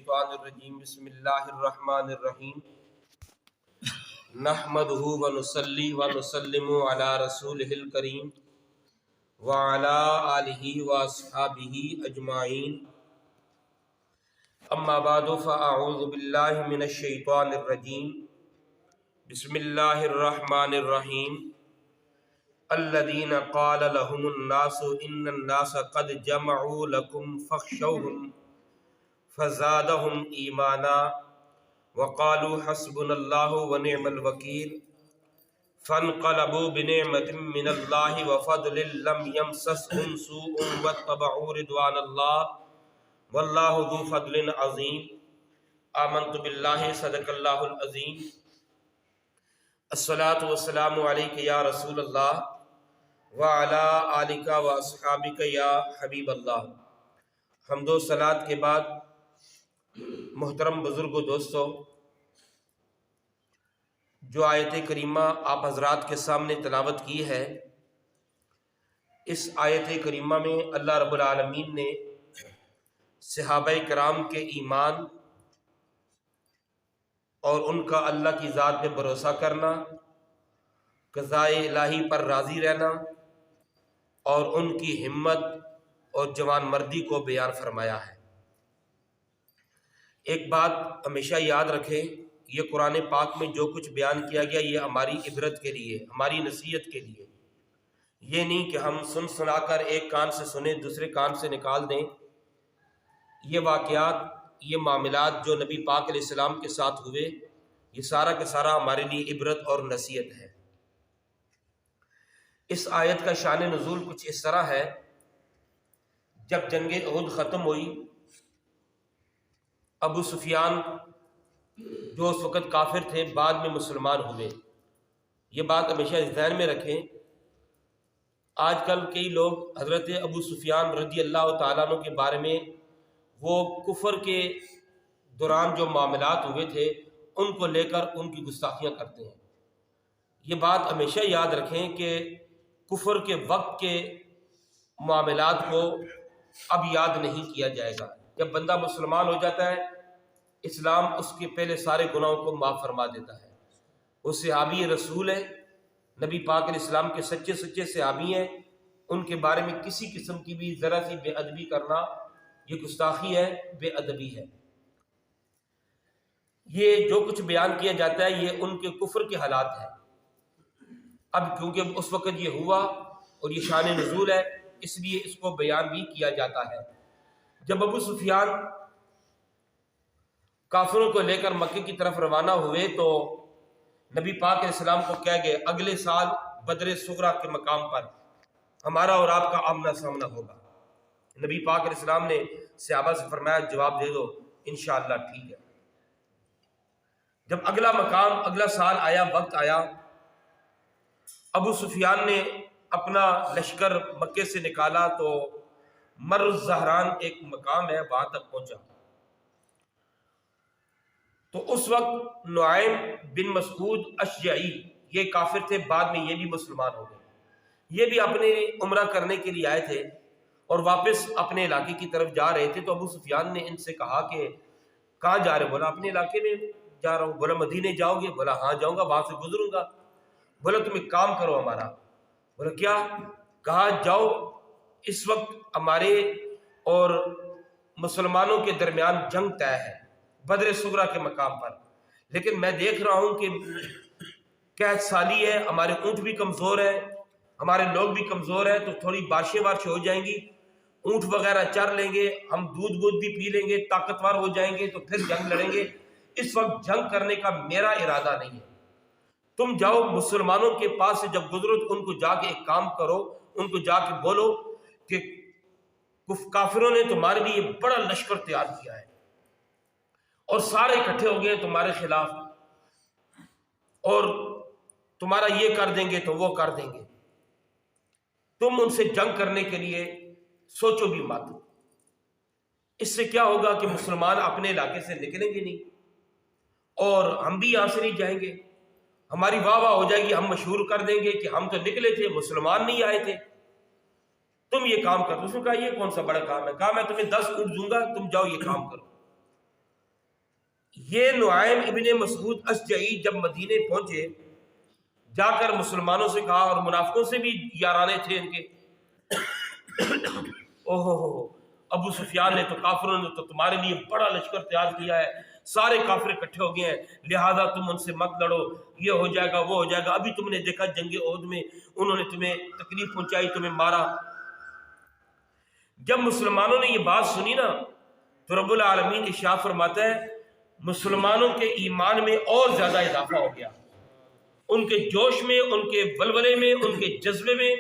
الشیطان الرجیم بسم اللہ الرحمن الرحیم نحمدہ ونصلی ونسلم علی رسولہ الکریم وعلی آلہ واصحابہ اجمعین اما بعد فاعوذ باللہ من الشیطان الرجیم بسم اللہ الرحمن الرحیم الذین قال لهم الناس ان الناس قد جمعوا لكم فاخشوهم فزادهم ایمانا وقالوا حسبنا الله ونعم الوکیل فانقلبوا بنعمت من اللہ وفضل لم یمسسهم سوء واتبعوا رضوان اللہ واللہ ذو فضل عظیم آمنت باللہ صدق اللہ العظیم الصلاۃ والسلام علیک یا رسول اللہ وعلی آلک واصحابک یا حبیب اللہ۔ حمد و صلوات کے بعد محترم بزرگ و دوستو، جو آیت کریمہ آپ حضرات کے سامنے تلاوت کی ہے، اس آیت کریمہ میں اللہ رب العالمین نے صحابہ کرام کے ایمان اور ان کا اللہ کی ذات پہ بھروسہ کرنا، قضاء الہی پر راضی رہنا اور ان کی ہمت اور جوان مردی کو بیان فرمایا ہے۔ ایک بات ہمیشہ یاد رکھیں، یہ قرآن پاک میں جو کچھ بیان کیا گیا یہ ہماری عبرت کے لیے، ہماری نصیحت کے لیے، یہ نہیں کہ ہم سنا کر ایک کان سے سنیں دوسرے کان سے نکال دیں۔ یہ واقعات، یہ معاملات جو نبی پاک علیہ السلام کے ساتھ ہوئے، یہ سارا کا سارا ہمارے لیے عبرت اور نصیحت ہے۔ اس آیت کا شان نزول کچھ اس طرح ہے، جب جنگ احد ختم ہوئی، ابو سفیان جو اس وقت کافر تھے بعد میں مسلمان ہوئے۔ یہ بات ہمیشہ ذہن میں رکھیں۔ آج کل کئی لوگ حضرت ابو سفیان رضی اللہ تعالیٰ عنہ کے بارے میں، وہ کفر کے دوران جو معاملات ہوئے تھے ان کو لے کر ان کی گستاخیاں کرتے ہیں۔ یہ بات ہمیشہ یاد رکھیں کہ کفر کے وقت کے معاملات کو اب یاد نہیں کیا جائے گا۔ جب بندہ مسلمان ہو جاتا ہے، اسلام اس کے پہلے سارے گناہوں کو معاف فرما دیتا ہے۔ وہ صحابی رسول ہے، نبی پاک علیہ السلام کے سچے صحابی ہیں، ان کے بارے میں کسی قسم کی بھی ذرا سی بے ادبی کرنا یہ گستاخی ہے، بے ادبی ہے۔ یہ جو کچھ بیان کیا جاتا ہے یہ ان کے کفر کے حالات ہیں۔ اب کیونکہ اس وقت یہ ہوا اور یہ شان نزول ہے، اس لیے اس کو بیان بھی کیا جاتا ہے۔ جب ابو سفیان کافروں کو لے کر مکے کی طرف روانہ ہوئے تو نبی پاک علیہ السلام کو کہہ گئے اگلے سال بدر صغریٰ کے مقام پر ہمارا اور آپ کا آمنا سامنا ہوگا۔ نبی پاک علیہ السلام نے صحابہ سے فرمایا جواب دے دو انشاءاللہ ٹھیک ہے۔ جب اگلا مقام، اگلا سال آیا، وقت آیا، ابو سفیان نے اپنا لشکر مکے سے نکالا تو مر الزہران ایک مقام ہے، وہاں تک پہنچا۔ تو اس وقت نعیم بن مسعود اشجعی، یہ کافر تھے، بعد میں یہ بھی مسلمان ہو گئے۔ یہ بھی اپنے عمرہ کرنے کے لیے آئے تھے اور واپس اپنے علاقے کی طرف جا رہے تھے۔ تو ابو سفیان نے ان سے کہا کہ کہاں جا رہے؟ بولا اپنے علاقے میں جا رہا ہوں۔ بولا مدینے جاؤ گے؟ بولا ہاں جاؤں گا، وہاں سے گزروں گا۔ بولا تم ایک کام کرو ہمارا۔ بولا کیا؟ کہا جاؤ، اس وقت ہمارے اور مسلمانوں کے درمیان جنگ طے ہے بدر صغریٰ کے مقام پر، لیکن میں دیکھ رہا ہوں کہ قحط سالی ہے، ہمارے اونٹ بھی کمزور ہیں، ہمارے لوگ بھی کمزور ہیں، تو تھوڑی بارشیں ہو جائیں گی، اونٹ وغیرہ چر لیں گے، ہم دودھ بھی پی لیں گے، طاقتور ہو جائیں گے، تو پھر جنگ لڑیں گے۔ اس وقت جنگ کرنے کا میرا ارادہ نہیں ہے، تم جاؤ مسلمانوں کے پاس سے جب گزرو تو ان کو جا کے ایک کام کرو، ان کو جا کے بولو کہ کافروں نے تمہارے لیے بڑا لشکر تیار کیا ہے اور سارے اکٹھے ہو گئے تمہارے خلاف، اور تمہارا یہ کر دیں گے تو وہ کر دیں گے، تم ان سے جنگ کرنے کے لیے سوچو بھی مت۔ اس سے کیا ہوگا کہ مسلمان اپنے علاقے سے نکلیں گے نہیں اور ہم بھی یہاں سے نہیں جائیں گے، ہماری واہ واہ ہو جائے گی، ہم مشہور کر دیں گے کہ ہم تو نکلے تھے، مسلمان نہیں آئے تھے، تم یہ کام کرو۔ اس نے کہا یہ کون سا بڑا کام ہے؟ کہا میں تمہیں 10 اونٹ دوں گا، تم جاؤ یہ کام کرو۔ یہ نعیم ابن مسعود اشجعی جب مدینے پہنچے، جا کر مسلمانوں سے کہا، اور منافقوں سے بھی یارانے تھے ان کے، اوہ ابو سفیان نے تو، کافروں نے تو تمہارے لیے بڑا لشکر تیار کیا ہے، سارے کافر اکٹھے ہو گئے ہیں، لہذا تم ان سے مت لڑو، یہ ہو جائے گا وہ ہو جائے گا۔ ابھی تم نے دیکھا جنگ احد میں انہوں نے تمہیں تکلیف پہنچائی، تمہیں مارا۔ جب مسلمانوں نے یہ بات سنی نا تو رب العالمین ارشاد فرماتا ہے مسلمانوں کے ایمان میں اور زیادہ اضافہ ہو گیا، ان کے جوش میں، ان کے ولولے میں، ان کے جذبے میں،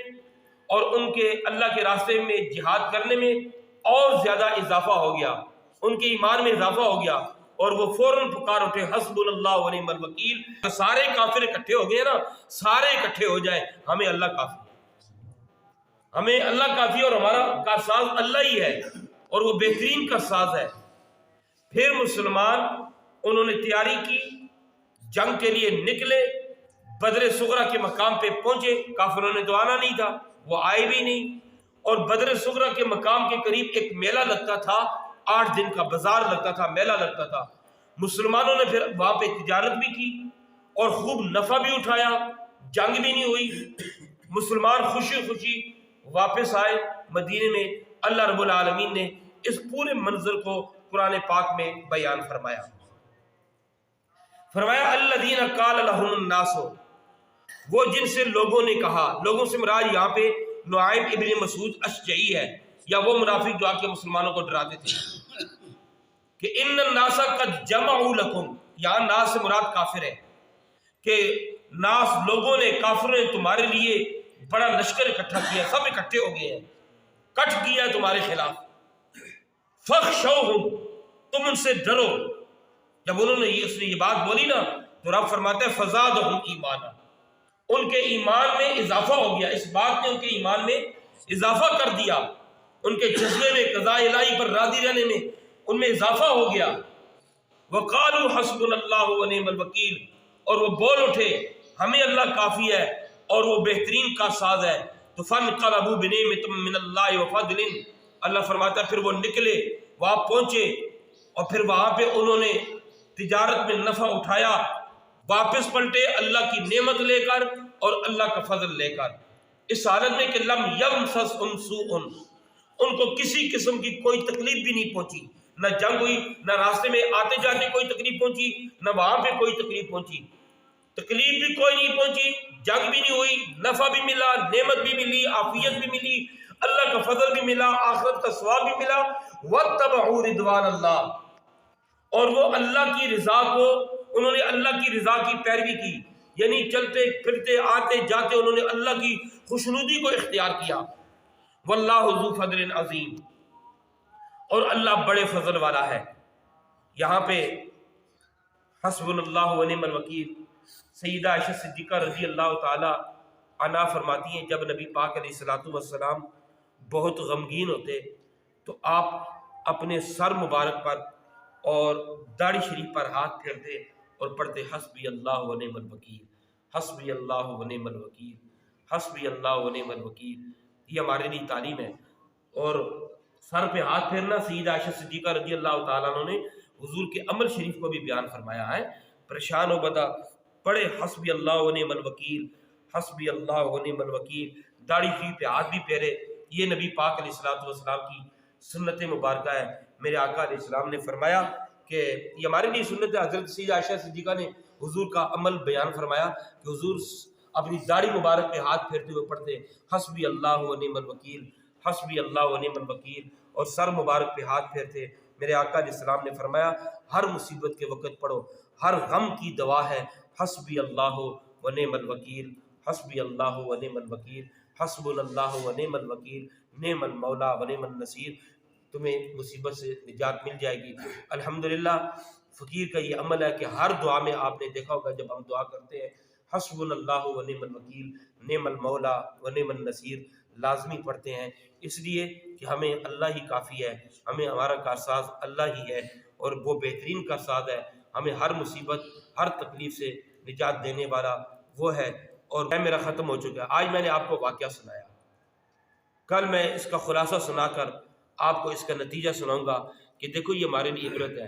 اور ان کے اللہ کے راستے میں جہاد کرنے میں اور زیادہ اضافہ ہو گیا، ان کے ایمان میں اضافہ ہو گیا، اور وہ فوراً پکار اٹھے حسبنا اللہ ونعم الوکیل۔ سارے کافر اکٹھے ہو گئے نا، سارے اکٹھے ہو جائیں، ہمیں اللہ کافی ہے، ہمیں اللہ کافی، اور ہمارا کارساز اللہ ہی ہے، اور وہ بہترین کارساز ہے۔ پھر مسلمان انہوں نے تیاری کی، جنگ کے لیے نکلے، بدر صغرا کے مقام پہ پہنچے، کافروں نے تو آنا نہیں تھا، وہ آئے بھی نہیں، اور بدر صغرا کے مقام کے قریب ایک میلہ لگتا تھا، 8 دن کا بازار لگتا تھا، میلہ لگتا تھا۔ مسلمانوں نے پھر وہاں پہ تجارت بھی کی اور خوب نفع بھی اٹھایا، جنگ بھی نہیں ہوئی، مسلمان خوشی خوشی واپس آئے مدینے میں۔ اللہ رب العالمین نے اس پورے منظر کو قرآن پاک میں بیان فرمایا۔ فرمایا الذین قال لهم الناس، وہ جن سے لوگوں نے کہا، لوگوں سے مراد یہاں پہ نعیم ابن مسعود اشجعی ہے، یا وہ منافق جو آ کے مسلمانوں کو ڈراتے تھے کہ ان الناس قد جمعوا لکم، یہاں ناس سے مراد کافر ہے، کہ ناس لوگوں نے، کافروں نے تمہارے لیے بڑا لشکر اکٹھا کیا، سب اکٹھے ہو گئے ہیں، کٹ کیا ہے تمہارے خلاف، فخشوہم، تم ان سے ڈرو۔ جب انہوں نے یہ بات بولی نا تو رب فرماتا ہے فزادہم ایمانا، ان کے ایمان میں اضافہ ہو گیا، اس بات نے ان کے ایمان میں اضافہ کر دیا، ان کے جذبے میں، قضاء الہی پر راضی رہنے میں ان میں اضافہ ہو گیا۔ وقالوا حسبنا اللہ ونعم الوکیل، اور وہ بول اٹھے ہمیں اللہ کافی ہے اور وہ بہترین کا ساز ہے۔ تو فانقلبوا بنعمۃ من اللہ وفضل، اللہ فرماتا ہے پھر وہ نکلے، وہاں پہنچے، اور پھر وہاں پہ انہوں نے تجارت میں نفع اٹھایا، واپس پلٹے اللہ کی نعمت لے کر اور اللہ کا فضل لے کر، اس حالت میں کہ لم یمسسہم سوء، ان کو کسی قسم کی کوئی تکلیف بھی نہیں پہنچی، نہ جنگ ہوئی، نہ راستے میں آتے جاتے کوئی تکلیف پہنچی، نہ وہاں پہ کوئی تکلیف پہنچی، تکلیف بھی کوئی نہیں پہنچی، جنگ بھی نہیں ہوئی، نفع بھی ملا، نعمت بھی ملی، عافیت بھی ملی، اللہ کا فضل بھی ملا، آخرت کا ثواب بھی ملا۔ واتبعوا رضوان اللہ، اور وہ اللہ کی رضا کو، انہوں نے اللہ کی رضا کی پیروی کی، یعنی چلتے پھرتے آتے جاتے انہوں نے اللہ کی خوشنودی کو اختیار کیا۔ واللہ ذو فضل عظیم، اور اللہ بڑے فضل والا ہے۔ یہاں پہ حسبنا اللہ ونعم الوکیل، سیدہ عائشہ صدیقہ رضی اللہ تعالی عنہا فرماتی ہیں جب نبی پاک علیہ الصلوۃ والسلام بہت غمگین ہوتے تو آپ اپنے سر مبارک پر اور داڑھی شریف پر ہاتھ پھیرتے اور پڑھتے حسبی اللہ ونعم الوکیل، حسبی اللہ ونعم الوکیل، حسبی اللہ ونعم الوکیل۔ یہ ہمارے لیے تعلیم ہے، اور سر پہ ہاتھ پھیرنا سیدہ عائشہ صدیقہ رضی اللہ تعالیٰ عنہ نے حضور کے عمل شریف کو بھی بیان فرمایا ہے۔ پریشان و بدا پڑھے حسبی اللہ ونعم الوکیل، حسبی اللہ ونعم الوکیل، داڑھی شریف پہ ہاتھ بھی پھیرے۔ یہ نبی پاک علیہ الصلوۃ والسلام کی سنت مبارکہ ہے۔ میرے آقا علیہ السلام نے فرمایا کہ یہ ہمارے لیے سنت ہے۔ حضرت سیدہ عائشہ صدیقہ نے حضور کا عمل بیان فرمایا کہ حضور اپنی داڑھی مبارک پہ ہاتھ پھیرتے ہوئے پڑھتے حسبی اللہ ونعم الوکیل، حسبی اللہ ونعم الوکیل، اور سر مبارک پہ ہاتھ پھیرتے۔ میرے آقا علیہ السلام نے فرمایا ہر مصیبت کے وقت پڑھو، ہر غم کی دوا ہے حسبی اللہ ونعم الوکیل، حسبی اللہ ونعم الوکیل، حسبنا اللہ ونعم الوکیل، نعم المولا ونعم النصیر۔ تمہیں مصیبت سے نجات مل جائے گی۔ الحمدللہ فقیر کا یہ عمل ہے کہ ہر دعا میں آپ نے دیکھا ہوگا جب ہم دعا کرتے ہیں حسبنا اللہ ونعم الوکیل، نعم المولا ونعم النصیر لازمی پڑھتے ہیں، اس لیے کہ ہمیں اللہ ہی کافی ہے، ہمیں ہمارا کارساز اللہ ہی ہے، اور وہ بہترین کارساز ہے، ہمیں ہر مصیبت ہر تکلیف سے نجات دینے والا وہ ہے۔ اور میرا ختم ہو چکا ہے، آج میں نے آپ کو واقعہ سنایا، کل میں اس کا خلاصہ سنا کر آپ کو اس کا نتیجہ سناؤں گا کہ دیکھو یہ ہمارے لیے عبرت ہے۔